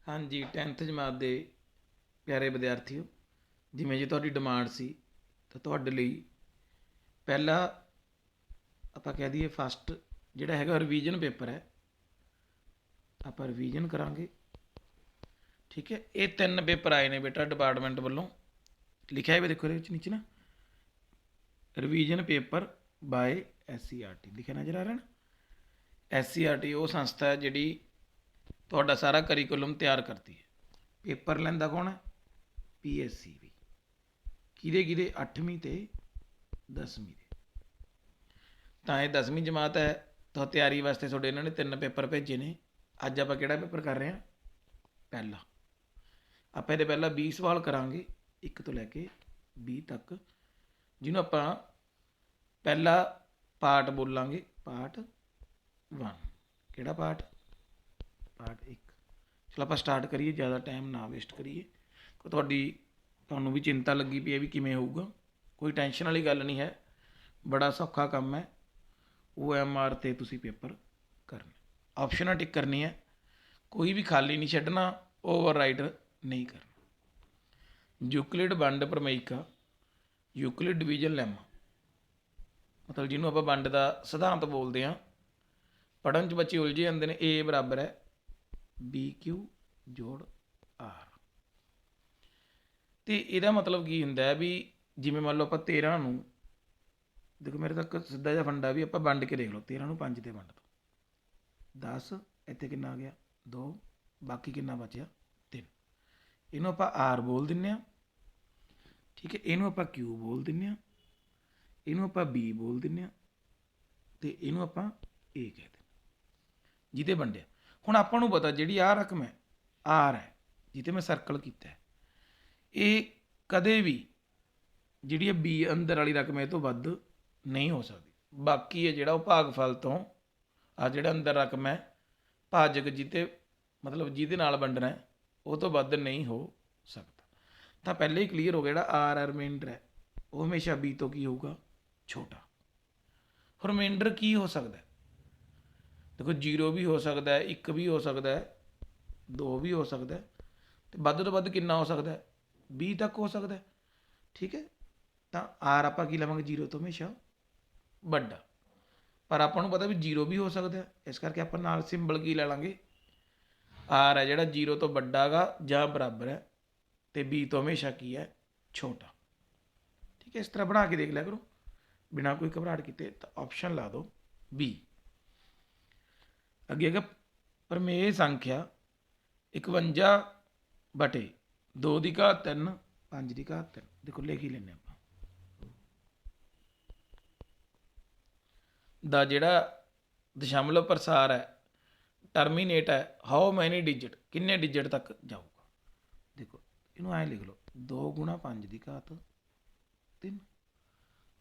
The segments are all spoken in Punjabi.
हाँ जी 10th ਜਮਾਤ ਦੇ ਪਿਆਰੇ ਵਿਦਿਆਰਥੀਓ, ਜਿਵੇਂ ਜੀ ਤੁਹਾਡੀ ਡਿਮਾਂਡ ਸੀ ਤਾਂ ਤੁਹਾਡੇ ਲਈ ਪਹਿਲਾ ਆਪਾਂ ਕਹਿ ਦਈਏ ਫਸਟ ਜਿਹੜਾ ਹੈਗਾ ਰਿਵੀਜ਼ਨ ਪੇਪਰ ਹੈ। ਆਪਾਂ ਰਿਵੀਜ਼ਨ ਕਰਾਂਗੇ। ਠੀਕ ਹੈ, ਇਹ 3 ਪੇਪਰ ਆਏ ਨੇ ਬੇਟਾ ਡਿਪਾਰਟਮੈਂਟ ਵੱਲੋਂ। ਲਿਖਿਆ ਹੈ ਦੇਖੋ ਇਹਦੇ ਵਿੱਚ ਨੀਚੇ ਨਾ, ਰਿਵੀਜ਼ਨ ਪੇਪਰ ਬਾਏ SCRT ਲਿਖਿਆ ਨਜ਼ਰ ਆ ਰਿਹਾ ਨਾ। SCRT ਉਹ ਸੰਸਥਾ ਹੈ ਜਿਹੜੀ ਤੁਹਾਡਾ ਸਾਰਾ ਕਰੀਕੁਲਮ ਤਿਆਰ ਕਰਦੀ ਹੈ। ਪੇਪਰ ਲੈਂਦਾ ਕੌਣ ਹੈ? PSCB। ਕਿਹਦੇ 8ਵੀਂ ਤੇ 10ਵੀਂ ਦੇ। ਤਾਂ ਇਹ 10ਵੀਂ ਜਮਾਤ ਹੈ, ਤਾਂ ਤਿਆਰੀ ਵਾਸਤੇ ਤੁਹਾਡੇ ਇਹਨਾਂ ਨੇ 3 ਪੇਪਰ ਭੇਜੇ ਨੇ। ਅੱਜ ਆਪਾਂ ਕਿਹੜਾ ਪੇਪਰ ਕਰ ਰਹੇ ਹਾਂ? ਪਹਿਲਾ। ਆਪਾਂ ਇਹਦੇ ਪਹਿਲਾਂ 20 ਸਵਾਲ ਕਰਾਂਗੇ 1 ਤੋਂ ਲੈ ਕੇ 20 ਤੱਕ, ਜਿਹਨੂੰ ਆਪਾਂ ਪਹਿਲਾ ਪਾਰਟ ਬੋਲਾਂਗੇ ਪਾਰਟ 1। ਕਿਹੜਾ ਪਾਰਟ? ਪਾਰਟ 1। ਚਲੋ ਆਪਾਂ ਸਟਾਰਟ ਕਰੀਏ, ज़्यादा टाइम ना वेस्ट करिए। ਤੁਹਾਨੂੰ ਵੀ ਚਿੰਤਾ ਲੱਗੀ ਪਈ ਹੈ ਵੀ ਕਿਵੇਂ ਹੋਊਗਾ। ਕੋਈ ਟੈਨਸ਼ਨ ਵਾਲੀ ਗੱਲ ਨਹੀਂ ਹੈ, ਬੜਾ ਸੌਖਾ ਕੰਮ ਹੈ। OMR ਤੇ ਤੁਸੀਂ ਪੇਪਰ ਕਰਨਾ, ਆਪਸ਼ਨਾਂ ਟਿਕ ਕਰਨੀ ਹੈ, ਕੋਈ ਵੀ ਖਾਲੀ ਨਹੀਂ ਛੱਡਣਾ, ਓਵਰਰਾਈਟ ਨਹੀਂ ਕਰਨਾ। ਯੂਕਲਿਡ ਵੰਡ ਪ੍ਰਮੇਇਕਾ, ਯੂਕਲਿਡ ਡਿਵੀਜ਼ਨ ਲੈਮਾ, ਮਤਲਬ ਜਿਹਨੂੰ ਆਪਾਂ ਵੰਡ ਦਾ ਸਿਧਾਂਤ ਬੋਲਦੇ ਹਾਂ। ਪੜ੍ਹਨ 'ਚ ਬੱਚੇ ਉਲਝੇ ਜਾਂਦੇ ਨੇ। A ਬਰਾਬਰ ਹੈ BQ ਜੋੜ R। ਅਤੇ ਇਹਦਾ ਮਤਲਬ ਕੀ ਹੁੰਦਾ ਹੈ ਵੀ ਜਿਵੇਂ ਮੰਨ ਲਓ ਆਪਾਂ 13 ਨੂੰ, ਦੇਖੋ ਮੇਰੇ ਤੱਕ ਸਿੱਧਾ ਜਿਹਾ ਫੰਡਾ ਵੀ ਆਪਾਂ ਵੰਡ ਕੇ ਦੇਖ ਲਓ। 13 ਨੂੰ 5 ਤੇ ਵੰਡ ਦਿਓ, 10 ਇੱਥੇ ਕਿੰਨਾ ਆ ਗਿਆ 2, ਬਾਕੀ ਕਿੰਨਾ ਬਚਿਆ 3। ਇਹਨੂੰ ਆਪਾਂ R ਬੋਲ ਦਿੰਦੇ ਹਾਂ। ਠੀਕ ਹੈ, ਇਹਨੂੰ ਆਪਾਂ Q ਬੋਲ ਦਿੰਦੇ ਹਾਂ, ਇਹਨੂੰ ਆਪਾਂ B ਬੋਲ ਦਿੰਦੇ ਹਾਂ, ਅਤੇ ਇਹਨੂੰ ਆਪਾਂ A ਕਹਿ ਦਿੰਦੇ ਜਿਹਦੇ ਵੰਡਿਆ। ਹੁਣ ਆਪਾਂ ਨੂੰ ਪਤਾ ਜਿਹੜੀ ਆਹ ਰਕਮ ਹੈ R ਹੈ, ਜਿਹਤੇ ਮੈਂ ਸਰਕਲ ਕੀਤਾ ਹੈ, ਇਹ ਕਦੇ ਵੀ ਜਿਹੜੀ ਇਹ B ਅੰਦਰ ਵਾਲੀ ਰਕਮ ਇਹ ਤੋਂ ਵੱਧ ਨਹੀਂ ਹੋ ਸਕਦੀ। ਬਾਕੀ ਹੈ ਜਿਹੜਾ ਉਹ ਭਾਗਫਲ ਤੋਂ, ਆ ਜਿਹੜਾ ਅੰਦਰ ਰਕਮ ਹੈ ਭਾਜਕ ਜਿਹਤੇ ਮਤਲਬ ਜਿਹਦੇ ਨਾਲ ਵੰਡਣਾ ਹੈ, ਉਹ ਤੋਂ ਵੱਧ ਨਹੀਂ ਹੋ ਸਕਦਾ। ਤਾਂ ਪਹਿਲੇ ਹੀ ਕਲੀਅਰ ਹੋ ਗਿਆ ਜਿਹੜਾ R ਰਿਮਾਈਂਡਰ ਹੈ ਉਹ ਹਮੇਸ਼ਾ B ਤੋਂ ਕੀ ਹੋਊਗਾ? ਛੋਟਾ। ਰਿਮਾਈਂਡਰ ਕੀ ਹੋ ਸਕਦਾ? ਦੇਖੋ 0 ਵੀ ਹੋ ਸਕਦਾ, 1 ਵੀ ਹੋ ਸਕਦਾ, 2 ਵੀ ਹੋ ਸਕਦਾ, ਅਤੇ ਵੱਧ ਤੋਂ ਵੱਧ ਕਿੰਨਾ ਹੋ ਸਕਦਾ? 20 ਤੱਕ ਹੋ ਸਕਦਾ। ਠੀਕ ਹੈ, ਤਾਂ R ਆਪਾਂ ਕੀ ਲਵਾਂਗੇ? 0 ਤੋਂ ਹਮੇਸ਼ਾ ਵੱਡਾ। ਪਰ ਆਪਾਂ ਨੂੰ ਪਤਾ ਵੀ 0 ਵੀ ਹੋ ਸਕਦਾ, ਇਸ ਕਰਕੇ ਆਪਾਂ ਨਾਲ ਸਿੰਬਲ ਕੀ ਲੈ ਲਾਂਗੇ? R ਹੈ ਜਿਹੜਾ 0 ਤੋਂ ਵੱਡਾ ਗਾ ਜਾਂ ਬਰਾਬਰ ਹੈ, ਅਤੇ B ਤੋਂ ਹਮੇਸ਼ਾ ਕੀ ਹੈ? ਛੋਟਾ। ਠੀਕ ਹੈ, ਇਸ ਤਰ੍ਹਾਂ ਬਣਾ ਕੇ ਦੇਖ ਲਿਆ ਕਰੋ ਬਿਨਾਂ ਕੋਈ ਘਬਰਾਹਟ ਕੀਤੇ। ਤਾਂ ਆਪਸ਼ਨ ਲਾ ਦਿਓ B। ਅੱਗੇ ਹੈਗਾ ਪ੍ਰਮੇय ਸੰਖਿਆ 51/2 ਦੀ ਘਾਤ 3 5 ਦੀ ਘਾਤ 3। ਦੇਖੋ ਲਿਖ ਹੀ ਲੈਂਦੇ ਆਪਾਂ ਦਾ ਜਿਹੜਾ ਦਸ਼ਮਲਵ ਪ੍ਰਸਾਰ ਹੈ, ਟਰਮੀਨੇਟ ਹੈ ਹਾਊ ਮੈਨੀ ਡਿਜਿਟ, ਕਿੰਨੇ ਡਿਜਿਟ ਤੱਕ ਜਾਊਗਾ। ਦੇਖੋ ਇਹਨੂੰ ਐਂ ਲਿਖ ਲਓ 2 ਗੁਣਾ 5 ਦੀ ਘਾਤ 3।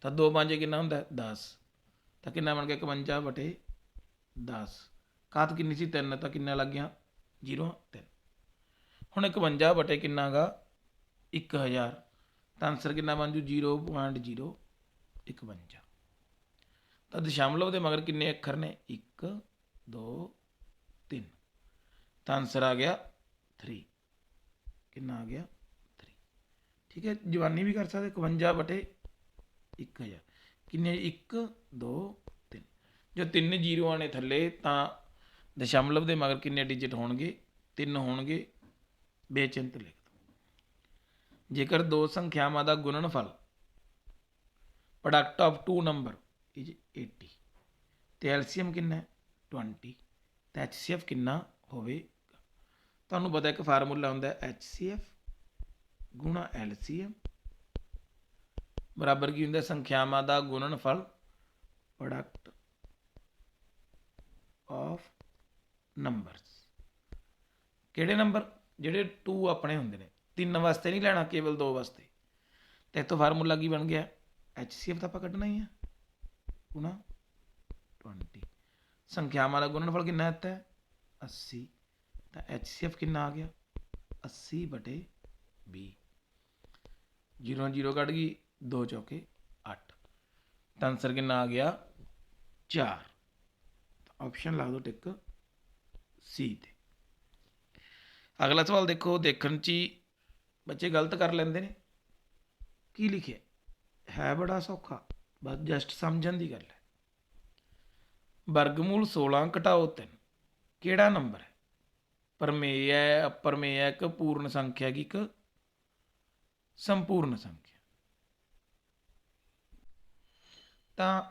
ਤਾਂ 2 5 ਕਿੰਨਾ ਹੁੰਦਾ? 10। ਤਾਂ ਕਿੰਨਾ ਬਣ ਗਿਆ? 51/10। ਘਾਤ ਕਿੰਨੀ ਸੀ? 3। ਤਾਂ ਕਿੰਨਾ ਲੱਗ ਗਿਆ? 0 3। ਹੁਣ 51 ਕਿੰਨਾ ਗਾ? 1000। ਤਾਂ ਆਂਸਰ ਕਿੰਨਾ ਬਣ ਜੂ? 0.051। ਤਾਂ ਦਸ਼ਮਲਵ ਦੇ ਮਗਰ ਕਿੰਨੇ ਅੱਖਰ ਨੇ? 1 2 3। ਤਾਂ ਆਂਸਰ ਆ ਗਿਆ 3। ਕਿੰਨਾ ਆ ਗਿਆ? 3। ਠੀਕ ਹੈ, ਜਵਾਨੀ ਵੀ ਕਰ ਸਕਦੇ। 51/1000 ਕਿੰਨੇ? 1 2 3। ਜੋ 3 ਜ਼ੀਰੋਆਂ ਨੇ ਥੱਲੇ, ਤਾਂ ਦਸ਼ਮਲਵ ਦੇ ਮਗਰ ਕਿੰਨੇ ਡਿਜਿਟ ਹੋਣਗੇ? 3 ਹੋਣਗੇ। ਬੇਚਿੰਤ ਲਿਖ ਦਿਓ। ਜੇਕਰ ਦੋ ਸੰਖਿਆਵਾਂ ਦਾ ਗੁਣਨਫਲ ਪ੍ਰੋਡਕਟ ਆਫ 2 ਨੰਬਰ ਇਜ 80 ਅਤੇ ਐਲਸੀਐਮ ਕਿੰਨਾ ਹੈ? 20, ਤਾਂ HCF ਕਿੰਨਾ ਹੋਵੇਗਾ? ਤੁਹਾਨੂੰ ਪਤਾ ਇੱਕ ਫਾਰਮੂਲਾ ਹੁੰਦਾ HCF ਗੁਣਾ LCM ਬਰਾਬਰ ਕੀ ਹੁੰਦਾ? ਸੰਖਿਆਵਾਂ ਦਾ ਗੁਣਨਫਲ ਪ੍ਰੋਡਕਟ ਆਫ ਨੰਬਰਸ। ਕਿਹੜੇ ਨੰਬਰ? ਜਿਹੜੇ 2 ਆਪਣੇ ਹੁੰਦੇ ਨੇ। 3 ਵਾਸਤੇ ਨਹੀਂ ਲੈਣਾ, ਕੇਵਲ 2 ਵਾਸਤੇ। ਅਤੇ ਇੱਥੋਂ ਫਾਰਮੂਲਾ ਕੀ ਬਣ ਗਿਆ? HCF ਤਾਂ ਆਪਾਂ ਕੱਢਣਾ ਹੀ ਹੈ ਗੁਣਾ 20। ਸੰਖਿਆਵਾਂ ਦਾ ਗੁਣਨਫਲ ਕਿੰਨਾ ਦਿੱਤਾ? 80। ਤਾਂ HCF ਕਿੰਨਾ ਆ ਗਿਆ? 80/20। 0 0 ਕੱਢ ਗਈ, 2 ਚੌਕੇ 8। ਤਾਂ ਆਂਸਰ ਕਿੰਨਾ ਆ ਗਿਆ? 4। ਆਪਸ਼ਨ ਲਾ ਦਿਓ ਟਿਕ C 'ਤੇ। ਅਗਲਾ ਸਵਾਲ ਦੇਖੋ, ਦੇਖਣ 'ਚ ਹੀ ਬੱਚੇ ਗਲਤ ਕਰ ਲੈਂਦੇ ਨੇ। ਕੀ ਲਿਖਿਆ ਹੈ ਬੜਾ ਸੌਖਾ, ਬਸ ਜਸਟ ਸਮਝਣ ਦੀ ਗੱਲ ਹੈ। ਵਰਗਮੂਲ 16 ਘਟਾਓ 3 ਕਿਹੜਾ ਨੰਬਰ ਹੈ? ਪ੍ਰਮੇय ਹੈ, ਅਪਰਮੇय ਹੈ, ਇੱਕ ਪੂਰਨ ਸੰਖਿਆ ਹੈਗੀ, ਇੱਕ ਸੰਪੂਰਨ ਸੰਖਿਆ। ਤਾਂ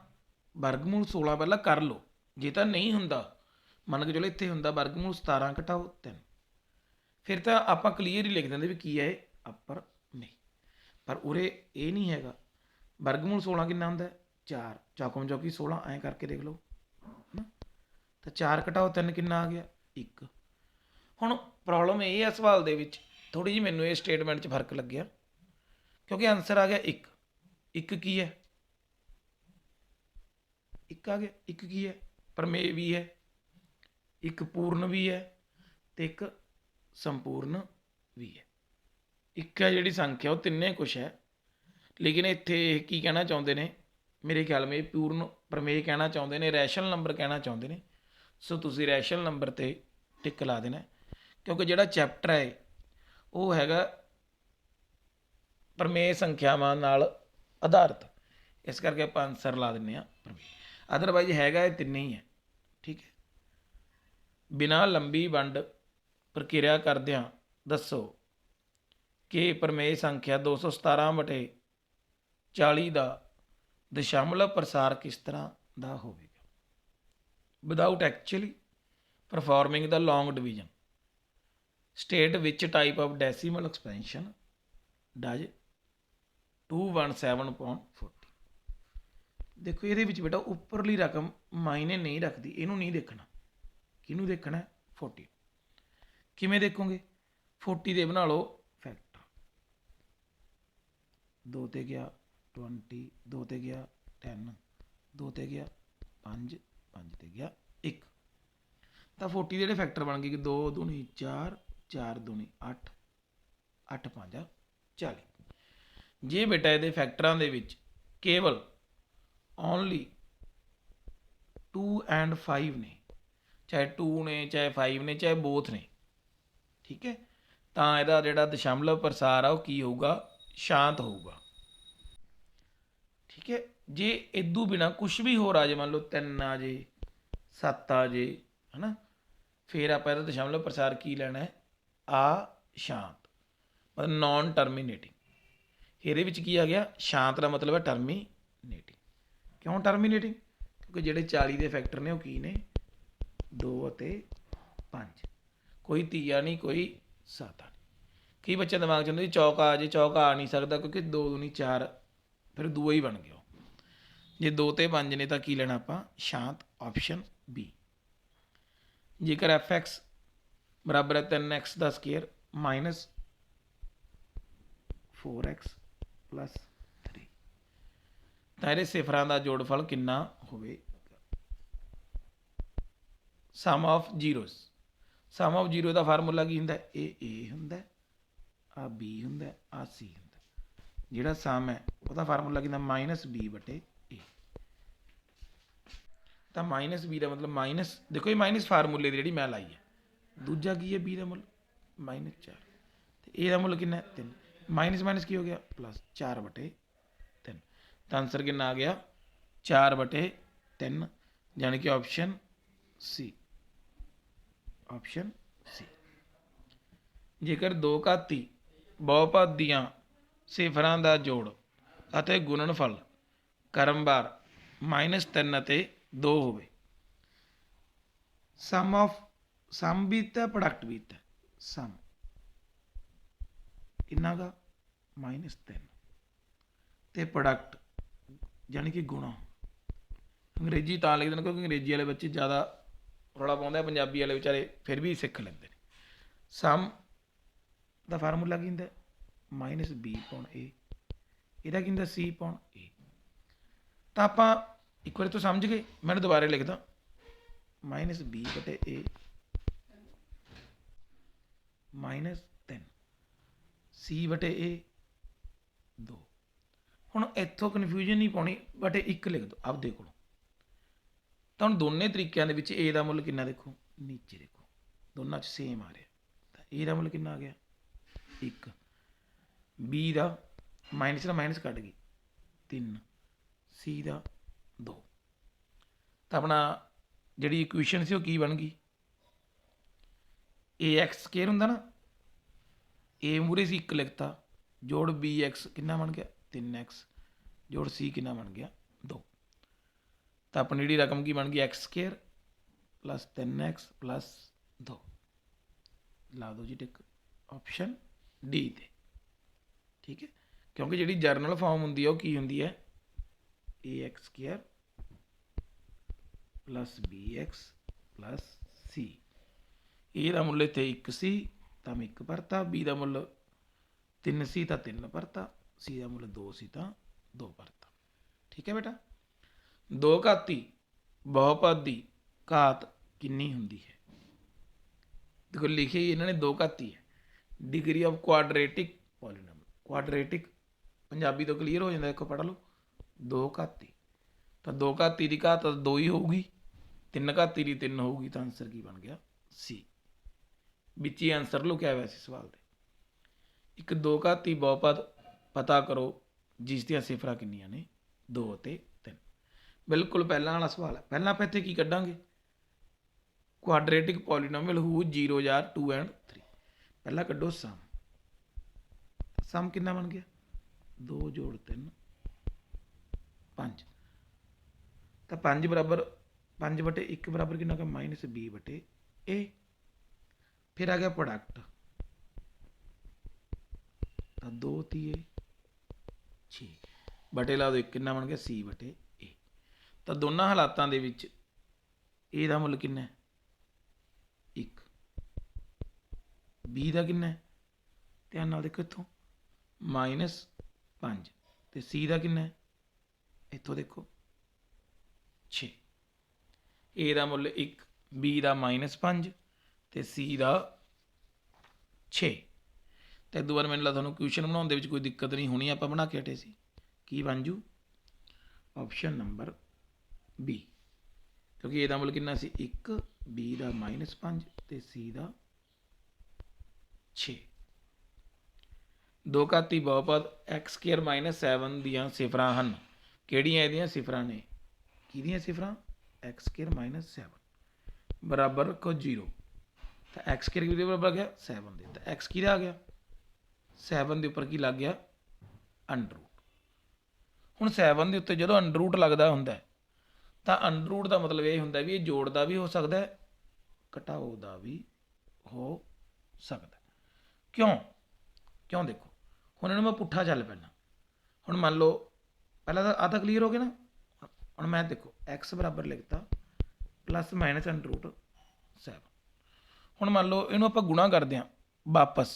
ਵਰਗਮੂਲ 16 ਪਹਿਲਾਂ ਕਰ ਲਓ। ਜੇ ਤਾਂ ਨਹੀਂ ਹੁੰਦਾ, ਮੰਨ ਕੇ ਚਲੋ ਇੱਥੇ ਹੁੰਦਾ ਵਰਗਮੂਲ 17 ਘਟਾਓ 3, ਫਿਰ ਤਾਂ ਆਪਾਂ ਕਲੀਅਰ ਹੀ ਲਿਖ ਦਿੰਦੇ ਵੀ ਕੀ ਹੈ ਇਹ, ਅਪਰ ਮੇय। ਪਰ ਉਰੇ ਇਹ ਨਹੀਂ ਹੈਗਾ। ਵਰਗਮੂਲ 16 ਕਿੰਨਾ ਹੁੰਦਾ? 4। ਚੌਕਮ ਚੌਕੀ 16 ਐਂ ਕਰਕੇ ਦੇਖ ਲਓ ਹੈ ਨਾ। ਤਾਂ 4 ਘਟਾਓ 3 ਕਿੰਨਾ ਆ ਗਿਆ? 1। ਹੁਣ ਪ੍ਰੋਬਲਮ ਇਹ ਹੈ ਸਵਾਲ ਦੇ ਵਿੱਚ, ਥੋੜ੍ਹੀ ਜਿਹੀ ਮੈਨੂੰ ਇਹ ਸਟੇਟਮੈਂਟ 'ਚ ਫਰਕ ਲੱਗਿਆ, ਕਿਉਂਕਿ ਆਨਸਰ ਆ ਗਿਆ 1। 1 ਕੀ ਹੈ? 1 ਆ ਗਿਆ। 1 ਕੀ ਹੈ? ਪ੍ਰਮੇय ਵੀ ਹੈ, ਇੱਕ ਪੂਰਨ ਵੀ ਹੈ, ਅਤੇ ਇੱਕ ਸੰਪੂਰਨ ਵੀ ਹੈ। ਇੱਕ ਹੈ ਜਿਹੜੀ ਸੰਖਿਆ ਉਹ ਤਿੰਨੇ ਕੁਛ ਹੈ, ਲੇਕਿਨ ਇੱਥੇ ਇਹ ਕੀ ਕਹਿਣਾ ਚਾਹੁੰਦੇ ਨੇ, ਮੇਰੇ ਖਿਆਲ ਮੇਂ ਪੂਰਨ ਪ੍ਰਮੇय ਕਹਿਣਾ ਚਾਹੁੰਦੇ ਨੇ, ਰੈਸ਼ਨਲ ਨੰਬਰ ਕਹਿਣਾ ਚਾਹੁੰਦੇ ਨੇ। ਸੋ ਤੁਸੀਂ ਰੈਸ਼ਨਲ ਨੰਬਰ 'ਤੇ ਟਿਕ ਲਾ ਦੇਣਾ, ਕਿਉਂਕਿ ਜਿਹੜਾ ਚੈਪਟਰ ਹੈ ਉਹ ਹੈਗਾ ਪ੍ਰਮੇय ਸੰਖਿਆਵਾਂ ਨਾਲ ਆਧਾਰਿਤ, ਇਸ ਕਰਕੇ ਆਪਾਂ ਆਨਸਰ ਲਾ ਦਿੰਦੇ ਹਾਂ ਪ੍ਰਮੇय। ਅਦਰਵਾਈਜ਼ ਹੈਗਾ ਇਹ ਤਿੰਨੇ ਹੀ ਹੈ, ਠੀਕ ਹੈ। ਬਿਨਾਂ ਲੰਬੀ ਵੰਡ ਪ੍ਰਕਿਰਿਆ ਕਰਦਿਆਂ ਦੱਸੋ ਕਿ ਪ੍ਰਮੇय ਸੰਖਿਆ 217/40 ਦਾ ਦਸ਼ਮਲਵ ਪ੍ਰਸਾਰ ਕਿਸ ਤਰ੍ਹਾਂ ਦਾ ਹੋਵੇਗਾ? Without actually performing the long division, state which type of decimal expansion does 217/40। ਦੇਖੋ ਇਹਦੇ ਵਿੱਚ ਬੇਟਾ ਉੱਪਰਲੀ ਰਕਮ ਮਾਇਨੇ ਨਹੀਂ ਰੱਖਦੀ, ਇਹਨੂੰ ਨਹੀਂ ਦੇਖਣਾ। ਕਿਹਨੂੰ ਦੇਖਣਾ? 40। ਕਿਵੇਂ ਦੇਖੋਗੇ? 40 ਦੇ ਬਣਾ ਲਓ ਫੈਕਟਰ। 2 ਤੇ ਗਿਆ 20, 2 ਤੇ ਗਿਆ 10, 2 ਤੇ ਗਿਆ 5, 5 ਤੇ ਗਿਆ 1। ਤਾਂ 40 ਦੇ ਜਿਹੜੇ ਫੈਕਟਰ ਬਣ ਗਏ ਕਿ 2 ਦੂਣੀ 4, 4 ਦੂਣੀ 8, 8 5 40। ਜੇ ਬੇਟਾ ਇਹਦੇ ਫੈਕਟਰਾਂ ਦੇ ਵਿੱਚ ਕੇਵਲ ਓਨਲੀ 2 ਐਂਡ 5 ਨੇ, ਚਾਹੇ 2 ਨੇ, ਚਾਹੇ 5 ਨੇ, ਚਾਹੇ ਬੋਥ ਨੇ, ਠੀਕ ਹੈ, ਤਾਂ ਇਹਦਾ ਜਿਹੜਾ ਦਸ਼ਮਲਵ ਪ੍ਰਸਾਰ ਆ ਉਹ ਕੀ ਹੋਊਗਾ? ਸ਼ਾਂਤ ਹੋਊਗਾ, ਠੀਕ ਹੈ। ਜੇ ਇਦੋਂ ਬਿਨਾ ਕੁਛ ਵੀ ਹੋਰ ਆ ਜਾਏ, ਮੰਨ ਲਓ 3 ਆ ਜੇ, 7 ਆ ਜੇ, ਹੈ ਨਾ, ਫਿਰ ਆਪਾਂ ਇਹਦਾ ਦਸ਼ਮਲਵ ਪ੍ਰਸਾਰ ਕੀ ਲੈਣਾ ਹੈ? ਸ਼ਾਂਤ, ਮਤਲਬ ਨੋਨ ਟਰਮੀਨੇਟਿੰਗ। ਇਹਦੇ ਵਿੱਚ ਕੀ ਆ ਗਿਆ? ਸ਼ਾਂਤ ਦਾ ਮਤਲਬ ਹੈ ਟਰਮੀਨੇਟਿੰਗ। ਕਿਉਂ ਟਰਮੀਨੇਟਿੰਗ? ਕਿਉਂਕਿ ਜਿਹੜੇ 40 ਦੇ ਫੈਕਟਰ ਨੇ ਉਹ ਕੀ ਨੇ? 2 ਅਤੇ 5। ਕੋਈ ਤੀਆ ਨਹੀਂ, ਕੋਈ ਸਾਤਾ ਨਹੀਂ। ਕਈ ਬੱਚੇ ਦਿਮਾਗ 'ਚ ਹੁੰਦਾ ਜੀ ਚੌਕਾ ਆ ਜੇ, ਚੌਕਾ ਆ ਨਹੀਂ ਸਕਦਾ ਕਿਉਂਕਿ 2 ਦੂਣੀ 4, ਫਿਰ ਦੂਆ ਹੀ ਬਣ ਗਿਆ। ਜੇ 2 ਤੇ 5 ਨੇ ਤਾਂ ਕੀ ਲੈਣਾ ਆਪਾਂ? ਸ਼ਾਂਤ, ਆਪਸ਼ਨ ਬੀ। ਜੇਕਰ ਐਫ ਐਕਸ ਬਰਾਬਰ ਹੈ 3x ਦਾ ਸਕੇਅਰ ਮਾਈਨਸ 4x ਪਲੱਸ 3, ਤਾਂ ਇਹਦੇ ਸਿਫਰਾਂ ਦਾ ਜੋੜਫਲ ਕਿੰਨਾ ਹੋਵੇਗਾ? Sum of zeroes. Sum of zero ਦਾ ਫਾਰਮੂਲਾ ਕੀ ਹੁੰਦਾ? ਇਹ ਏ ਹੁੰਦਾ, ਆ ਬੀ ਹੁੰਦਾ, ਆ ਸੀ ਹੁੰਦਾ। ਜਿਹੜਾ ਸਮ ਹੈ ਉਹਦਾ ਫਾਰਮੂਲਾ ਕੀ ਹੁੰਦਾ? -b/a। ਤਾਂ -b ਦਾ ਮਤਲਬ ਮਾਈਨਸ, ਦੇਖੋ ਇਹ ਮਾਈਨਸ ਫਾਰਮੂਲੇ ਦੀ ਜਿਹੜੀ ਮੈਂ ਲਾਈ ਹੈ। ਦੂਜਾ ਕੀ ਹੈ? b ਦਾ ਮੁੱਲ -4, ਅਤੇ a ਦਾ ਮੁੱਲ ਕਿੰਨਾ? 3। ਮਾਈਨਸ ਮਾਈਨਸ ਕੀ ਹੋ ਗਿਆ? ਪਲੱਸ 4/3। ਤਾਂ ਆਨਸਰ ਕਿੰਨਾ ਆ ਗਿਆ? 4/3, ਯਾਨੀ ਕਿ ਆਪਸ਼ਨ ਸੀ। ਆਪਸ਼ਨ ਸੀ। ਜੇਕਰ ਦੋ ਘਾਤੀ ਬਹੁਪਦ ਦੀਆਂ ਸਿਫਰਾਂ ਦਾ ਜੋੜ ਅਤੇ ਗੁਣਨਫਲ ਕ੍ਰਮਵਾਰ -3 ਅਤੇ 2 ਹੋਵੇ, ਸਮ ਵੀ ਦਿੱਤਾ, ਪ੍ਰੋਡਕਟ ਵੀ ਦਿੱਤਾ। ਸਮ ਕਿੰਨਾ ਗਾ? -3, ਅਤੇ ਪ੍ਰੋਡਕਟ ਯਾਨੀ ਕਿ ਗੁਣਾ। ਅੰਗਰੇਜ਼ੀ ਤਾਂ ਲਿਖਦੇ ਨੇ ਕਿਉਂਕਿ ਅੰਗਰੇਜ਼ੀ ਵਾਲੇ ਬੱਚੇ ਜ਼ਿਆਦਾ ਰੌਲਾ ਪਾਉਂਦੇ ਆ, ਪੰਜਾਬੀ ਵਾਲੇ ਵਿਚਾਰੇ ਫਿਰ ਵੀ ਸਿੱਖ ਲੈਂਦੇ ਨੇ। ਸਮ ਦਾ ਫਾਰਮੂਲਾ ਕੀ ਹੁੰਦਾ? -b/a। ਇਹਦਾ ਕੀ ਹੁੰਦਾ? c/a। ਤਾਂ ਆਪਾਂ ਇੱਕ ਵਾਰੀ ਤੋਂ ਸਮਝ ਗਏ, ਮੈਨੂੰ ਦੁਬਾਰਾ ਲਿਖਦਾ -b/a -3 c/a 2। ਹੁਣ ਇੱਥੋਂ ਕਨਫਿਊਜ਼ਨ ਨਹੀਂ ਪਾਉਣੀ, ਬਟ 1 ਲਿਖ ਦਿਓ ਆਪਦੇ ਕੋਲੋਂ। ਤਾਂ ਹੁਣ ਦੋਨੇ ਤਰੀਕਿਆਂ ਦੇ ਵਿੱਚ ਏ ਦਾ ਮੁੱਲ ਕਿੰਨਾ? ਦੇਖੋ ਨੀਚੇ ਦੇਖੋ, ਦੋਨਾਂ 'ਚ ਸੇਮ ਆ ਰਿਹਾ, ਤਾਂ ए का मुल कितना आ गया 1, बी का माइनस ना माइनस कट गई 3, सी का 2। तो अपना जी इक्वेशन से की बन गई ए एक्स स्केयर होंगे ना, ए मूरे से 1 लिखता, जोड़ बी एक्स कितना बन गया 3x, जोड़ सी कितना बन गया 2। तो अपनी जी रकम की बन गई x square plus 3x plus 2। ला दो जी टिक ऑप्शन डी ते। ठीक है, क्योंकि जी जरनल फॉर्म होंगी वो की होंगी है A x square plus b x plus c. A का मुल इतने 1 सी तो मैं 1 भरता, बी का मुल 3 सी तो 3 भरता, सी का मुल 2 सी तो 2 भरता। ठीक है बेटा, दो घाती बहुपद की घात कितनी होंगी है, देखो लिखे ही इन्होंने दो घाती है, degree of quadratic polynomial. Quadratic Punjabi तो क्लीयर हो जाता, देखो पढ़ लो, दो घाती, तो दो घाती की घात तो 2 ही होगी, 3 घाती की 3 होगी, तो आंसर की बन गया सी। बिच ही आंसर लुकिया वैसे सवाल दे। एक दो घाती बहुपद पता करो जिस दी सिफर किनिया ने 2 ते 3। बिल्कुल पहला वाला सवाल है, पहला आप इत्थे की कड्डांगे क्वाड्रेटिक पॉलीनोमियल हु 0 या 2 एंड 3। पहला कड्डो सम, सम कितना बन गया 2 जोड़ 3 5, तो 5 बराबर 5 बटे 1 बराबर कितना का माइनस बी बटे ए। फिर आ गया प्रोडक्ट, तो 2 तीए 6 बटे ला दो 1 कितना बन गया सी बटे ए। तो दोनों हालातों के विच ए का मुल कितना 1, बी का कितना ध्यान नाल देखो इत्थों -5, तो सी का कितना इत्थों देखो 6। ए का मुल 1, बी का -5 तो सी का 6। तो एक दो बार मैंने थोड़ा क्वेश्चन बनाने कोई दिक्कत नहीं होनी, आप बना के हटे सी की बन जू ऑप्शन नंबर बी, क्योंकि ए का मुल कितना सी 1, बी का -5 तो सी का 6। दो घाती बहुपद एक्स स्केयर -7 दियाँ सिफर हैं, किहड़ियां इहदियां सिफर ने, किहदियां सिफर एक्स स्केयर -7 बराबर को 0, तो एक्स स्केयर किहदे बराबर आ गया 7 दे, तो एक्स किहदा आ गया 7 के उपर की लग गया अंडर रूट। हुण 7 के उत्ते जदों अंडर रूट लगता होंगे तो अंडर रूट का मतलब ये होंगे भी ये जोड़ का भी हो सकता है, घटाओ का भी हो सकता है। क्यों क्यों देखो हुण इहनूं मैं पुट्ठा चल पैना, हुण मान लो पहला तो आधा क्लीयर हो गया ना, हुण मैं देखो एक्स बराबर लिखता प्लस माइनस अंडर रूट 7। हुण मान लो इहनूं आपां गुणा करदे हां, वापस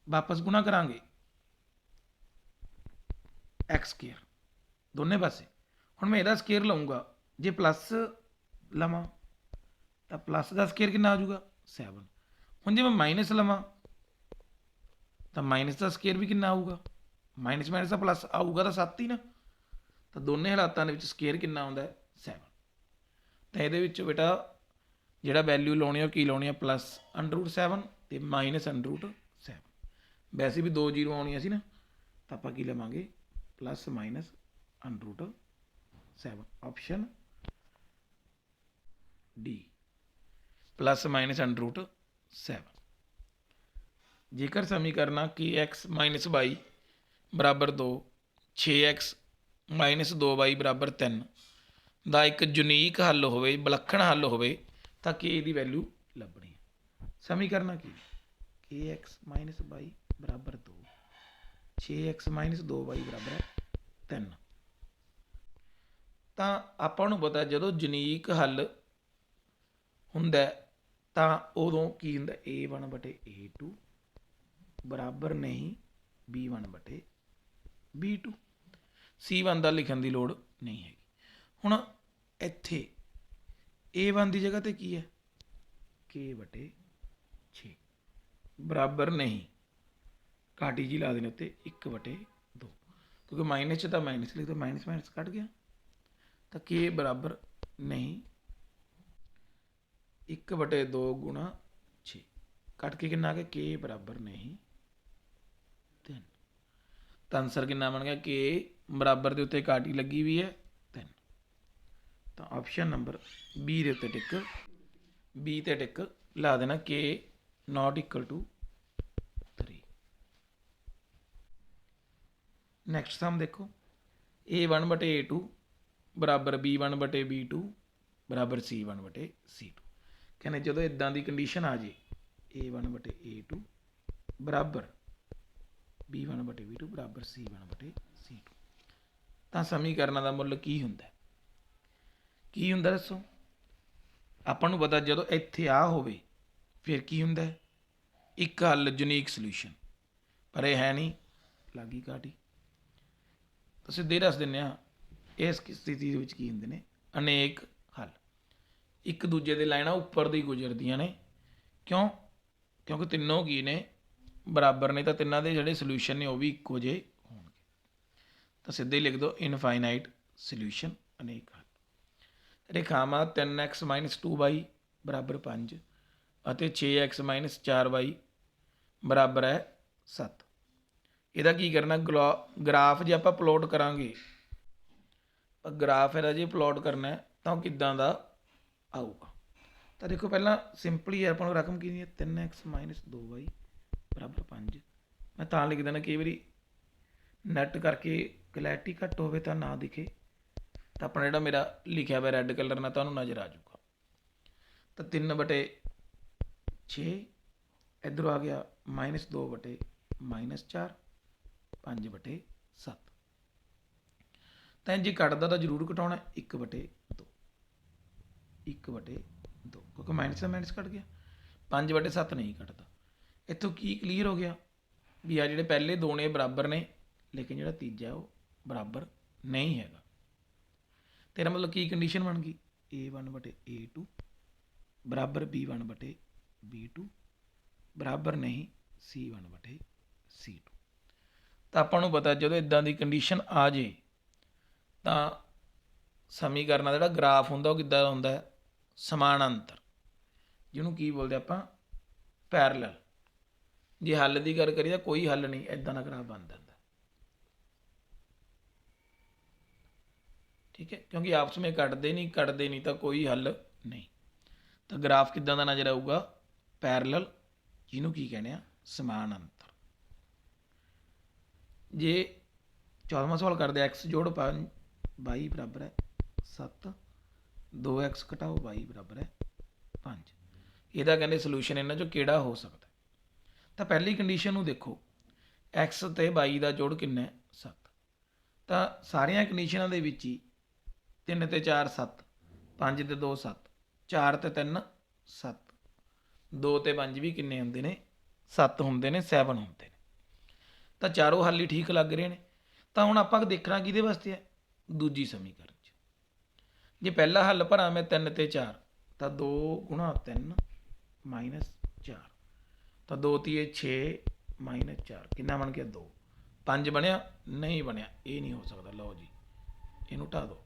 वापस गुणा करांगे एक्स स्केयर दोनों पासे। हुण मैं इहदा स्केयर लऊँगा, जे प्लस लवां तो प्लस का स्केयर कितना आ जाऊगा 7। हुण जे मैं माइनस लवां तो माइनस का स्केयर भी कितना आऊगा, माइनस माइनस का प्लस आऊगा तो 7 ही ना, तो दोनों हालातों के स्केयर कितना आता है 7। तो ये बेटा जोड़ा वैल्यू लानी है की लानी है प्लस अंडर रूट 7 तो माइनस अंडर रूट 7। वैसे भी 2 जीरो आनिया सी ना, तो आप की लवेंगे plus minus under root 7, option D plus minus under root 7। जेकर समीकरण कि एक्स -22 बराबर 2, 6x -2y बराबर 3 का एक यूनीक हल हो, विलक्षण हल हो, तो के की वैल्यू लभनी है। समीकरण की के एक्स -22 बराबर 2, 6x -2y बराबर 3। तो आपां नूं पता जो यूनीक हल हुंदा तो उदों की हुंदा A1 बटे A2 बराबर नहीं B1 बटे B2। C1 का लिखण की लोड़ नहीं हैगी। हुण इत्थे A1 की जगह ते की है K बटे 6 बराबर नहीं, घाटी जी ला देने उत्ते 1 बटे 2, क्योंकि माइनस तो माइनस लिखते माइनस माइनस कट गया, तो K बराबर नहीं 1 बटे 2 गुणा 6। कट के कितना आ गया के बराबर नहीं 3। तो आंसर कितना बन गया के बराबर के उत्ते काटी लगी हुई है 3। तो ऑप्शन नंबर बी के उत्ते टिक बी ते टिक ला देना के नॉट इक्वल टू 3। नैक्सट सम देखो A1/A2 बराबर B1/B2 बराबर C1/C2। कहने जो इदा की कंडीशन आ जाए A1/A2 बराबर B1/B2 बराबर C1/C2 तो समीकरण का मुल की हुंदा की हुंदा दसो। ਆਪਾਂ ਨੂੰ पता जो इत्थे आ होवे फिर की हुंदा एक हल यूनीक सल्यूशन पर यह है नहीं लागी काटी। तो सीधे दस दिने इस स्थिति की होंगे ने अनेक हल एक दूजे के लाइना उपर दी गुजरदियाँ ने क्यों क्योंकि तीनों की ने बराबर ने तो तिना के जोड़े सल्यूशन ने वह भी इक्को जे होंगे। तो सीधे लिख दो इनफाइनाइट सल्यूशन अनेक हल। रेखावां 3x-2y बराबर 5 और 6x-4y बराबर है 7। ਇਹਦਾ ਕੀ करना ग्राफ जो आप प्लॉट करांगे ग्राफ ਇਹਦਾ ਜੇ प्लॉट करना तो किदां दा आऊगा। तो देखो पहला सिंपल ही अपन रकम की 3x-2y बराबर 5 मैं तो लिख देना कई बार नैट करके क्लैरिटी घट हो तो ना दिखे तो अपना जो मेरा लिखा हुआ रैड कलर में तो नज़र आ जाऊगा। तो 3/6 इधरों आ गया -2/-4 5/7। तो जी कटदा तो जरूर घटाना 1/2 1/2 क्योंकि माइनस का माइनस कट गया 5/7 नहीं कटता। इतों की क्लीयर हो गया भी आ जोड़े पहले दो ने बराबर ने लेकिन जो तीजा वो बराबर नहीं है। तेरा मतलब की कंडीशन बन गई A1/A2 बराबर B1/B2 बराबर नहीं C1/C2। तो आपको पता जो इदा की कंडीशन आ जाए तो समीकरण का जोड़ा ग्राफ होंगे किदा होंगे समानांतर जिन्होंने की बोलते आप पैरलल। जे हल की गल करिए कोई हल नहीं इदा का ग्राफ बन जाता। ठीक है क्योंकि आपस में कटते नहीं तो कोई हल नहीं। तो ग्राफ किदा का नज़र आऊगा पैरलल जिन्हों की कहने समानांतर। जे 14वां सवाल करते x जोड़ 5 y बराबर है 7 2x घटाओ y बराबर है 5 यदा कहते सल्यूशन इन्हों चो केड़ा हो सकता। तो पहली कंडीशन में देखो x तो y का जोड़ किन्ना 7 तो सारिया कंडीशनों के ही 3 ते 4 7 5 ते 2 7 4 ते 3 7 2 ते 5 भी किन्ने होंगे ने 7 होंगे ने 7 होंगे ने। तो चारों हल ही ठीक लग रहे हैं। तो हुण आपां देखना किहदे वास्ते है दूजी समीकरण जे पहला हल भरा मैं 3 ते 4 तो 2 × 3 -4 तो 2 तीए 6 -4 कितना बन गया 2 5 बनया नहीं बनया ये नहीं हो सकता। लो जी इनू ढा दो।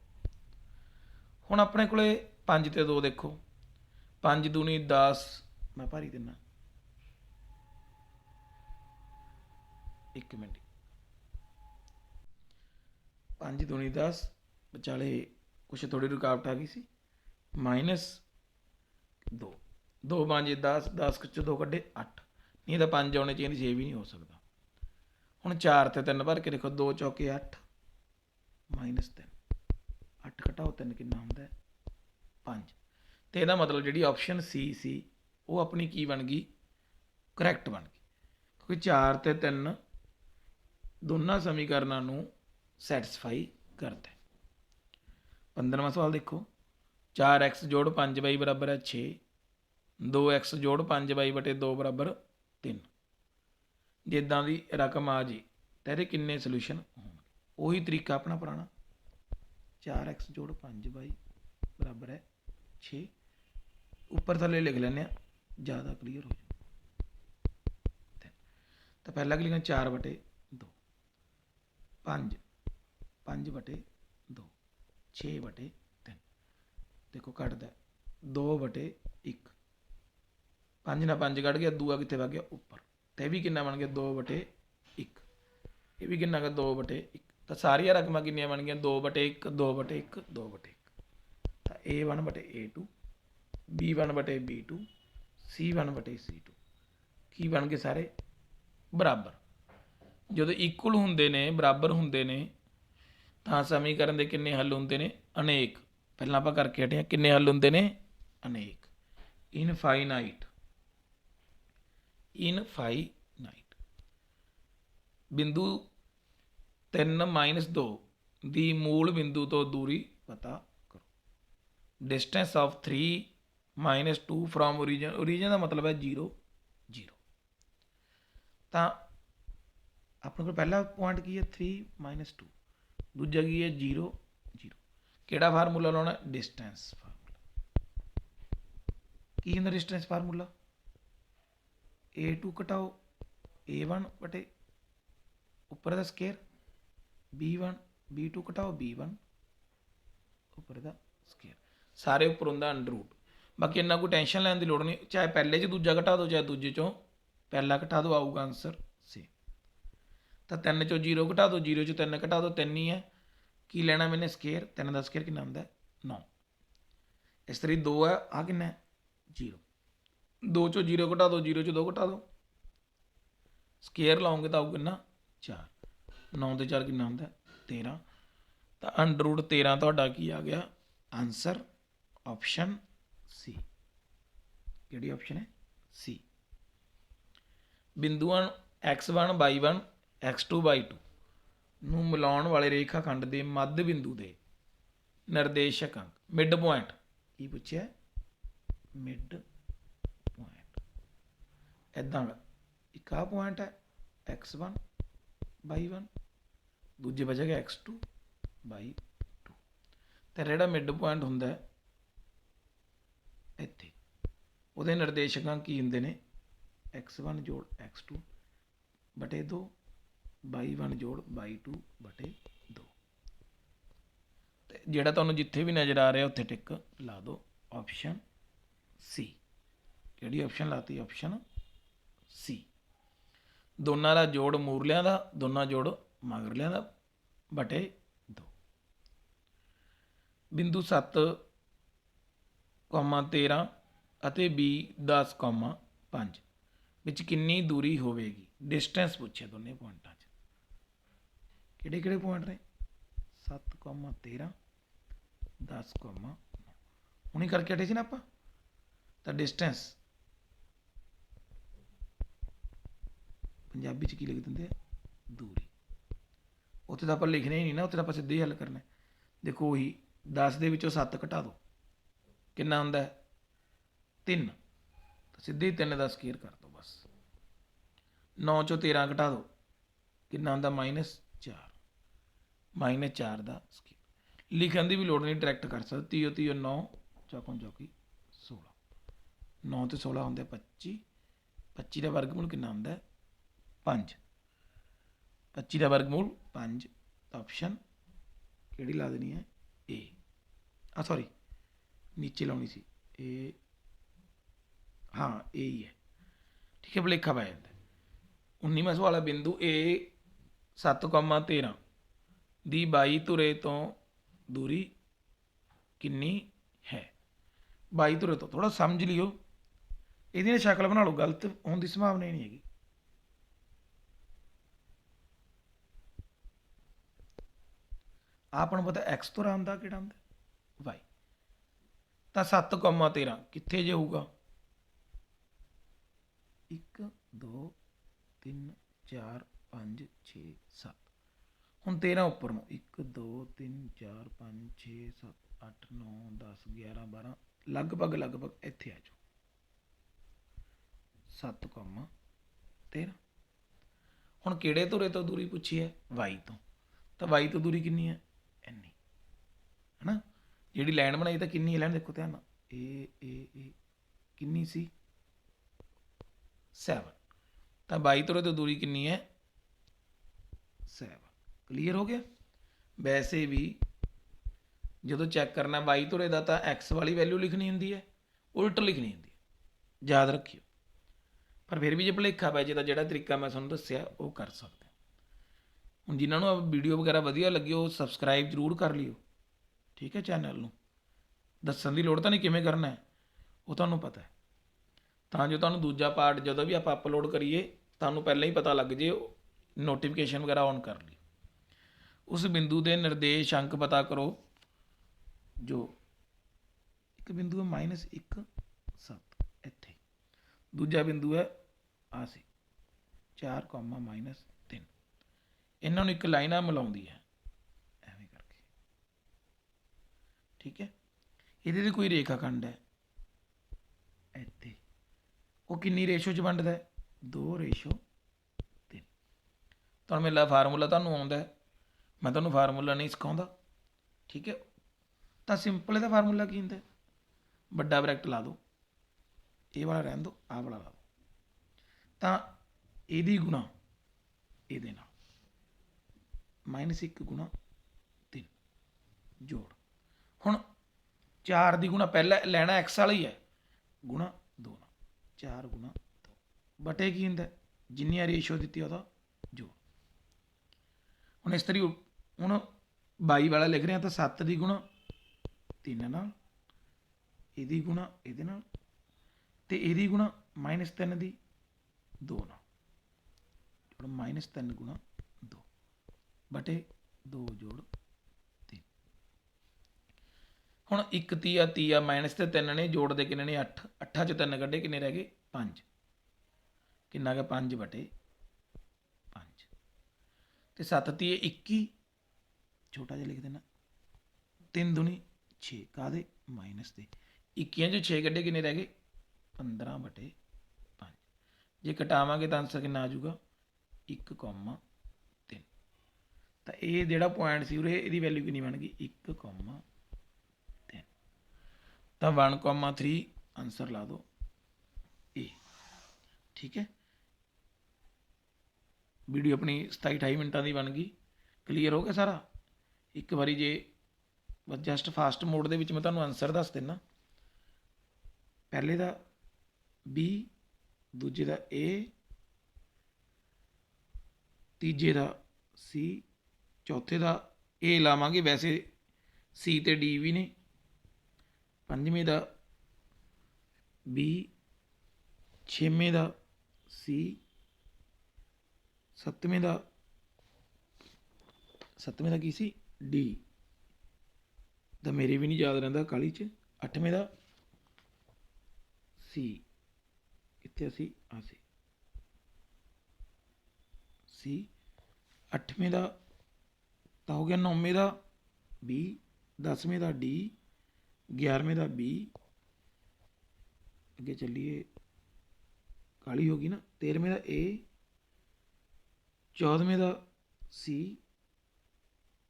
हुण अपने कोले 5 ते 2 देखो 5 दूनी 10 मैं भारी दिना 1 मिनट 5 दूनी 10 विचाले कुछ थोड़ी रुकावट आ गई सी -2 2 5 10 10 च 2 कड्ढे 8 नहीं तो 5 आने चाहिए 6 भी नहीं हो सकता। हुण 4 ते 3 भर के देखो 2 चौके 8 -3 8 घटाओ 3 कितना होंदा 5। तो यदा मतलब जी ऑप्शन सी वो अपनी की बन गई करैक्ट बन गई क्योंकि 4 ते 3 दोनों समीकरणों सैटिस्फाई करता है। 15वां सवाल देखो 4x जोड़ 5y बराबर है 6 2x जोड़ 5y/2 बराबर 3 जे इदा की रकम आ जाए तो ये किन्ने सल्यूशन होंगे। उही तरीका अपना पुराना 4x जोड़ 5y बराबर है 6 उपर थले लिख लें ज़्यादा क्लीयर हो जाए। तो पहला कि लिखना 4/2 5 5/2 6/3 देखो घटता 2/1 5 ਨਾਲ 5 ਕੱਢ ਗਿਆ, ਦੂਆ ਕਿੱਥੇ ਵਗ ਗਿਆ ਉੱਪਰ। ਤੇ ਇਹ ਵੀ ਕਿੰਨਾ ਬਣ ਗਿਆ 2/1। ਇਹ ਵੀ ਕਿੰਨਾ ਗਾ 2/1। ਤਾਂ ਸਾਰੀਆਂ ਰਕਮਾਂ ਕਿੰਨੀਆਂ ਬਣ ਗਈਆਂ 2/1 2/1 2/1। ਤਾਂ A1/A2 B1/B2 C1/C2 ਕੀ ਬਣ ਗਏ ਸਾਰੇ ਬਰਾਬਰ। ਜਦੋਂ ਇਕੁਅਲ ਹੁੰਦੇ ਨੇ, ਬਰਾਬਰ ਹੁੰਦੇ ਨੇ, ਤਾਂ ਸਮੀਕਰਨ ਦੇ ਕਿੰਨੇ ਹੱਲ ਹੁੰਦੇ ਨੇ ਅਨੇਕ। ਪਹਿਲਾਂ ਆਪਾਂ ਕਰਕੇ ਹਟੇ ਹਾਂ, ਕਿੰਨੇ ਹੱਲ ਹੁੰਦੇ ਨੇ ਅਨੇਕ। ਇਨਫਾਈਨਾਈਟ ਬਿੰਦੂ 3-2 ਦੀ ਮੂਲ ਬਿੰਦੂ ਤੋਂ ਦੂਰੀ ਪਤਾ ਕਰੋ। Distance of 3-2 from origin. Origin ਦਾ ਮਤਲਬ ਹੈ 0 0। ਤਾਂ ਆਪਣੇ ਕੋਲ ਪਹਿਲਾ ਪੁਆਇੰਟ ਕੀ ਹੈ 3-2, ਦੂਜਾ ਕੀ ਹੈ 0 0। ਕਿਹੜਾ ਫਾਰਮੂਲਾ ਲਾਉਣਾ ਡਿਸਟੈਂਸ ਫਾਰਮੂਲਾ। ਕੀ ਹੁੰਦਾ ਡਿਸਟੈਂਸ ਫਾਰਮੂਲਾ A2 ਘਟਾਓ A1 ਬਟੇ ਉੱਪਰ ਦਾ ਸਕੇਅਰ B1 B2 ਘਟਾਓ B1 ਉੱਪਰ ਦਾ ਸਕੇਅਰ। ਸਾਰੇ ਉੱਪਰ ਹੁੰਦਾ ਅੰਡਰ ਰੂਟ। ਬਾਕੀ ਇੰਨਾ ਕੋਈ ਟੈਨਸ਼ਨ ਲੈਣ ਦੀ ਲੋੜ ਨਹੀਂ, ਚਾਹੇ ਪਹਿਲੇ 'ਚ ਦੂਜਾ ਘਟਾ ਦਿਓ ਚਾਹੇ ਦੂਜੇ 'ਚੋਂ ਪਹਿਲਾ ਘਟਾ ਦਿਓ, ਆਊਗਾ ਆਨਸਰ ਸੇਮ। ਤਾਂ 3 'ਚੋਂ 0 ਘਟਾ ਦਿਓ, 0 'ਚੋਂ 3 ਘਟਾ ਦਿਓ, 3 ਹੀ ਹੈ। ਕੀ ਲੈਣਾ ਮੈਨੇ ਸਕੇਅਰ, 3 ਦਾ ਸਕੇਅਰ ਕਿੰਨਾ ਹੁੰਦਾ 9। ਇਸ ਤਰ੍ਹਾਂ 2 ਹੈ, ਆਹ ਕਿੰਨਾ 0। 2 ਚੋਂ 0 ਘਟਾ ਦਿਓ, 0 ਚੋਂ 2 ਘਟਾ ਦਿਓ, ਸਕੇਅਰ ਲਾਓਗੇ ਤਾਂ ਆਊ ਕਿੰਨਾ 4। 9 ਤੇ 4 ਕਿੰਨਾ ਹੁੰਦਾ 13। ਤਾਂ √13 ਤੁਹਾਡਾ ਕੀ ਆ ਗਿਆ ਆਨਸਰ ਆਪਸ਼ਨ ਸੀ। ਕਿਹੜੀ ਆਪਸ਼ਨ ਹੈ ਸੀ। ਬਿੰਦੂਆਂ x1 y1 x2 y2 ਨੂੰ ਮਿਲਾਉਣ ਵਾਲੇ ਰੇਖਾ ਖੰਡ ਦੇ ਮੱਧ ਬਿੰਦੂ ਦੇ ਨਿਰਦੇਸ਼ਕ ਅੰਕ ਮਿਡ ਪੁਆਇੰਟ। ਕੀ ਪੁੱਛਿਆ ਮਿਡ ਪੁਆਇੰਟ। ਇੱਦਾਂ ਇੱਕ ਆਹ ਪੁਆਇੰਟ ਹੈ x1 y1, ਦੂਜੇ ਬਚ ਗਿਆ x2 y2। ਤੇ ਜਿਹੜਾ ਮਿਡ ਪੁਆਇੰਟ ਹੁੰਦਾ ਇੱਥੇ, ਉਹਦੇ ਨਿਰਦੇਸ਼ਕ ਅੰਕ ਕੀ ਹੁੰਦੇ ਨੇ x1 ਜੋੜ x2 ਬਟੇ 2 y1 ਜੋੜ y2 ਬਟੇ 2। ਤੇ ਜਿਹੜਾ ਤੁਹਾਨੂੰ ਜਿੱਥੇ ਵੀ ਨਜ਼ਰ ਆ ਰਿਹਾ ਉੱਥੇ ਟਿਕ ਲਾ ਦਿਓ ਆਪਸ਼ਨ ਸੀ। ਕਿਹੜੀ ਆਪਸ਼ਨ ਲਾਤੀ ਆਪਸ਼ਨ ਸੀ। ਦੋਨਾਂ ਦਾ ਜੋੜ ਮੂਰਲਿਆਂ ਦਾ, ਦੋਨਾਂ ਜੋੜ ਮਗਰਲਿਆਂ ਦਾ ਬਟੇ 2। ਬਿੰਦੂ 7,13 ਅਤੇ B 10,5 ਵਿੱਚ ਕਿੰਨੀ ਦੂਰੀ ਹੋਵੇਗੀ। ਡਿਸਟੈਂਸ ਪੁੱਛਿਆ ਦੋਨੇ ਪੁਆਇੰਟਾਂ 'ਚ। ਕਿਹੜੇ ਕਿਹੜੇ ਪੁਆਇੰਟ ਨੇ 7,13 10,9 ਹੁਣੀ ਕਰਕੇ ਹਟੇ ਸੀ ਨਾ ਆਪਾਂ। ਤਾਂ ਡਿਸਟੈਂਸ ਪੰਜਾਬੀ 'ਚ ਕੀ ਲਿਖ ਦਿੰਦੇ ਆ ਦੂਰੀ। ਉੱਥੇ ਤਾਂ ਆਪਾਂ ਲਿਖਣਾ ਹੀ ਨਹੀਂ ਨਾ, ਉੱਥੇ ਤਾਂ ਆਪਾਂ ਸਿੱਧੇ ਹੀ ਹੱਲ ਕਰਨਾ। ਦੇਖੋ ਉਹੀ 10 ਦੇ ਵਿੱਚੋਂ 7 ਘਟਾ ਦਿਓ ਕਿੰਨਾ ਹੁੰਦਾ 3। ਤਾਂ ਸਿੱਧੇ ਹੀ 3 ਦਾ ਸਕੇਅਰ ਕਰ ਦਿਓ ਬਸ। 9 ਚੋਂ 13 ਘਟਾ ਦਿਓ ਕਿੰਨਾ ਹੁੰਦਾ -4। -4 ਦਾ ਸਕੇਅਰ। ਲਿਖਣ ਦੀ ਵੀ ਲੋੜ ਨਹੀਂ, ਡਾਇਰੈਕਟ ਕਰ ਸਕਦੇ। 30 30 9 ਚੌਕਮ ਚੌਕੀ 16। 9 ਤੇ 16 ਹੁੰਦਾ 25। 25 ਦਾ ਵਰਗਮੂਲ ਕਿੰਨਾ ਹੁੰਦਾ 5। 25 ਦਾ ਵਰਗਮੂਲ 5। ਤਾਂ ਆਪਸ਼ਨ ਕਿਹੜੀ ਲਾ ਦੇਣੀ ਹੈ ਏ। ਸੌਰੀ ਨੀਚੇ ਲਾਉਣੀ ਸੀ ਇਹ, ਹਾਂ ਇਹ ਹੀ ਹੈ। ਠੀਕ ਹੈ, ਭੁਲੇਖਾ ਪੈ ਜਾਂਦਾ। 19ਵਾਂ ਸਵਾਲ ਹੈ ਬਿੰਦੂ A 7,13 ਦੀ 22 ਧੁਰੇ ਤੋਂ ਦੂਰੀ ਕਿੰਨੀ ਹੈ। 22 ਧੁਰੇ ਤੋਂ ਥੋੜ੍ਹਾ ਸਮਝ ਲਿਓ, ਇਹਦੀ ਨਾ ਸ਼ਕਲ ਬਣਾ ਲਓ, ਗਲਤ ਹੋਣ ਦੀ ਸੰਭਾਵਨਾ ਹੀ ਨਹੀਂ ਹੈਗੀ। ਆਪਾਂ ਨੂੰ ਪਤਾ x ਧੁਰਾ ਹੁੰਦਾ ਕਿਹੜਾ ਹੁੰਦਾ y। ਤਾਂ 7,13 ਕਿੱਥੇ ਜੇ ਹੋਊਗਾ 1 2 3 4 5 6 7। ਹੁਣ 13 ਉੱਪਰ ਨੂੰ 1 2 3 4 5 6 7 8 9 10 11 12 ਲਗਭਗ ਇੱਥੇ ਆ ਜਾਓ 7,13। ਹੁਣ ਕਿਹੜੇ ਧੁਰੇ ਤੋਂ ਦੂਰੀ ਪੁੱਛੀ ਹੈ y ਤੋਂ। ਤਾਂ y ਤੋਂ ਦੂਰੀ ਕਿੰਨੀ ਹੈ ਇੰਨੀ ਹੈ ਨਾ। ਜਿਹੜੀ ਲਾਈਨ ਬਣਾਈ ਤਾਂ ਕਿੰਨੀ ਹੈ ਲਾਈਨ ਦੇਖੋ ਧਿਆਨ ਨਾਲ ਇਹ ਕਿੰਨੀ ਸੀ 7। ਤਾਂ 22 ਧੁਰੇ ਤੋਂ ਦੂਰੀ ਕਿੰਨੀ ਹੈ 7। ਕਲੀਅਰ ਹੋ ਗਿਆ। ਵੈਸੇ ਵੀ ਜਦੋਂ ਚੈੱਕ ਕਰਨਾ 22 ਧੁਰੇ ਦਾ ਤਾਂ x ਵਾਲੀ ਵੈਲਿਊ ਲਿਖਣੀ ਹੁੰਦੀ ਹੈ, ਉਲਟ ਲਿਖਣੀ ਹੁੰਦੀ ਹੈ, ਯਾਦ ਰੱਖਿਓ। ਪਰ ਫਿਰ ਵੀ ਜੇ ਭੁਲੇਖਾ ਪੈ ਜੇ ਤਾਂ ਜਿਹੜਾ ਤਰੀਕਾ ਮੈਂ ਤੁਹਾਨੂੰ ਦੱਸਿਆ ਉਹ ਕਰ ਸਕਦੇ ਹੋ। ਹੁਣ ਜਿਨ੍ਹਾਂ ਨੂੰ ਵੀਡੀਓ ਵਗੈਰਾ ਵਧੀਆ ਲੱਗੀ ਉਹ ਸਬਸਕ੍ਰਾਈਬ ਜ਼ਰੂਰ ਕਰ ਲਿਓ, ਠੀਕ ਹੈ। ਚੈਨਲ ਨੂੰ ਦੱਸਣ ਦੀ ਲੋੜ ਤਾਂ ਨਹੀਂ ਕਿਵੇਂ ਕਰਨਾ ਹੈ, ਉਹ ਤੁਹਾਨੂੰ ਪਤਾ ਹੈ, ਤਾਂ ਜੋ ਤੁਹਾਨੂੰ ਦੂਜਾ ਪਾਰਟ ਜਦੋਂ ਵੀ ਆਪਾਂ ਅਪਲੋਡ ਕਰੀਏ ਤੁਹਾਨੂੰ ਪਹਿਲਾਂ ਹੀ ਪਤਾ ਲੱਗ ਜੇ, ਨੋਟੀਫਿਕੇਸ਼ਨ ਵਗੈਰਾ ਔਨ ਕਰ ਲਈ। ਉਸ ਬਿੰਦੂ ਦੇ ਨਿਰਦੇਸ਼ਾਂਕ ਪਤਾ ਕਰੋ ਜੋ ਇੱਕ ਬਿੰਦੂ ਹੈ -1 7 ਇੱਥੇ, ਦੂਜਾ ਬਿੰਦੂ ਹੈ ਆ ਸੀ 4 -3। ਇਹਨਾਂ ਨੂੰ ਇੱਕ ਲਾਈਨ ਆ ਮਿਲਾਉਂਦੀ ਹੈ ਐਵੇਂ ਕਰਕੇ, ਠੀਕ ਹੈ। ਇਹਦੇ 'ਤੇ ਕੋਈ ਰੇਖਾ ਖੰਡ ਹੈ ਇੱਥੇ, ਉਹ ਕਿੰਨੀ ਰੇਸ਼ੋ 'ਚ ਵੰਡਦਾ ਹੈ 2:3। ਤੁਹਾਨੂੰ ਮੇਰਾ ਫਾਰਮੂਲਾ ਤੁਹਾਨੂੰ ਆਉਂਦਾ ਹੈ, ਮੈਂ ਤੁਹਾਨੂੰ ਫਾਰਮੂਲਾ ਨਹੀਂ ਸਿਖਾਉਂਦਾ, ਠੀਕ ਹੈ। ਤਾਂ ਸਿੰਪਲ ਇਹਦਾ ਫਾਰਮੂਲਾ ਕੀ ਹੁੰਦਾ, ਵੱਡਾ ਬਰੈਕਟ ਲਾ ਦਿਓ, ਇਹ ਵਾਲਾ ਰਹਿਣ ਦਿਓ, ਆਹ ਵਾਲਾ ਲਾ ਦਿਓ, ਤਾਂ ਇਹਦੀ ਗੁਣਾ ਇਹਦੇ ਨਾਲ -1 × 3 ਜੋੜ। ਹੁਣ 4 ਦੀ ਗੁਣਾ ਪਹਿਲਾਂ ਲੈਣਾ x ਵਾਲਾ ਹੀ ਹੈ, ਗੁਣਾ 2 ਨਾਲ 4 × 2 ਬਟੇ ਕੀ ਹੁੰਦਾ ਜਿੰਨੀਆਂ ਰੇਸ਼ੋ ਦਿੱਤੀ ਉਹਦਾ ਜੋੜ। ਹੁਣ ਇਸ ਤਰੀਕੇ ਹੁਣ 22 ਵਾਲਾ ਲਿਖ ਰਹੇ ਹਾਂ ਤਾਂ 7 ਦੀ ਗੁਣਾ 3 ਨਾਲ, ਇਹਦੀ ਗੁਣਾ ਇਹਦੇ ਨਾਲ, ਅਤੇ ਇਹਦੀ ਗੁਣਾ -3 ਦੀ 2 ਨਾਲ, -3 × 2 ਬਟੇ 2 ਜੋੜ 3। ਹੁਣ 1 ਤੀਆ ਮਾਈਨਸ ਤੇ 3 ਨੇ ਜੋੜ ਦੇ ਕਿੰਨੇ ਨੇ 8, 8 'ਚ 3 ਕੱਢੇ ਕਿੰਨੇ ਰਹਿ ਗਏ 5, ਕਿੰਨਾ ਗਿਆ 5 ਬਟੇ 5, ਅਤੇ 7 ਤੀਏ 21, ਛੋਟਾ ਜਿਹਾ ਲਿਖ ਦੇਣਾ, 3 ਦੂਣੀ 6 ਕਾਹਦੇ ਮਾਈਨਸ ਦੇ, 21 'ਚੋਂ 6 ਕੱਢੇ ਕਿੰਨੇ ਰਹਿ ਗਏ 15 ਬਟੇ 5। ਜੇ ਘਟਾਵਾਂਗੇ ਤਾਂ ਆਂਸਰ ਕਿੰਨਾ ਆ ਜਾਊਗਾ 1, 3। ਤਾਂ ਇਹ ਜਿਹੜਾ ਪੁਆਇੰਟ ਸੀ ਉਰੇ ਇਹਦੀ ਵੈਲਿਊ ਕਿੰਨੀ ਬਣ ਗਈ 1, 3। ਤਾਂ 1, 3 ਆਂਸਰ ਲਾ ਦਿਓ ਇਹ, ਠੀਕ ਹੈ। ਵੀਡੀਓ ਆਪਣੀ 27-28 ਮਿੰਟਾਂ ਦੀ ਬਣ ਗਈ, ਕਲੀਅਰ ਹੋ ਗਿਆ ਸਾਰਾ। ਇੱਕ ਵਾਰੀ ਜੇ ਬਸ ਜਸਟ ਫਾਸਟ ਮੋਡ ਦੇ ਵਿੱਚ ਮੈਂ ਤੁਹਾਨੂੰ ਆਨਸਰ ਦੱਸ ਦਿੰਦਾ, ਪਹਿਲੇ ਦਾ B, ਦੂਜੇ ਦਾ A, ਤੀਜੇ ਦਾ C, ਚੌਥੇ ਦਾ A ਲਾਵਾਂਗੇ, ਵੈਸੇ C ਅਤੇ D ਵੀ ਨੇ, ਪੰਜਵੇਂ ਦਾ B, ਛੇਵੇਂ ਦਾ C, ਸੱਤਵੇਂ ਦਾ ਕੀ ਸੀ D, ਤਾਂ ਮੇਰੇ ਵੀ ਨਹੀਂ ਯਾਦ ਰਹਿੰਦਾ ਕਾਹਲੀ 'ਚ। ਅੱਠਵੇਂ ਦਾ C, ਇੱਥੇ ਅਸੀਂ ਆ ਸੀ, ਅੱਠਵੇਂ ਦਾ ਤਾਂ ਹੋ ਗਿਆ, ਨੌਵੇਂ ਦਾ B, 10ਵੇਂ ਦਾ D, 11ਵੇਂ ਦਾ B, ਅੱਗੇ ਚੱਲੀਏ ਕਾਹਲੀ ਹੋ ਗਈ ਨਾ, 13ਵੇਂ ਦਾ A, 14ਵੇਂ the C,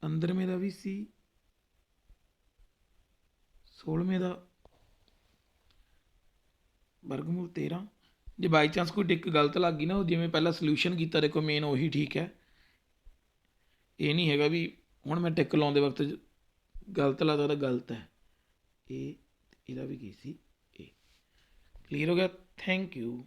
15ਵੇਂ the we C, 16ਵੇਂ ਦਾ ਵਰਗਮੂਲ 13। ਜੇ ਬਾਈ ਚਾਂਸ ਕੋਈ ਟਿਕ ਗਲਤ ਲੱਗ ਗਈ ਨਾ, ਉਹ ਜਿਵੇਂ ਪਹਿਲਾਂ ਸੋਲਿਊਸ਼ਨ ਕੀਤਾ ਦੇਖੋ ਮੇਨ ਉਹੀ ਠੀਕ ਹੈ, ਇਹ ਨਹੀਂ ਹੈਗਾ ਵੀ ਹੁਣ ਮੈਂ ਟਿਕ ਲਾਉਂਦੇ ਵਕਤ ਗਲਤ ਲੱਗਦਾ ਤਾਂ ਗਲਤ ਹੈ। ਇਹ ਇਹਦਾ ਵੀ ਕੀ ਸੀ ਇਹ, ਕਲੀਅਰ ਹੋ ਗਿਆ। Thank you.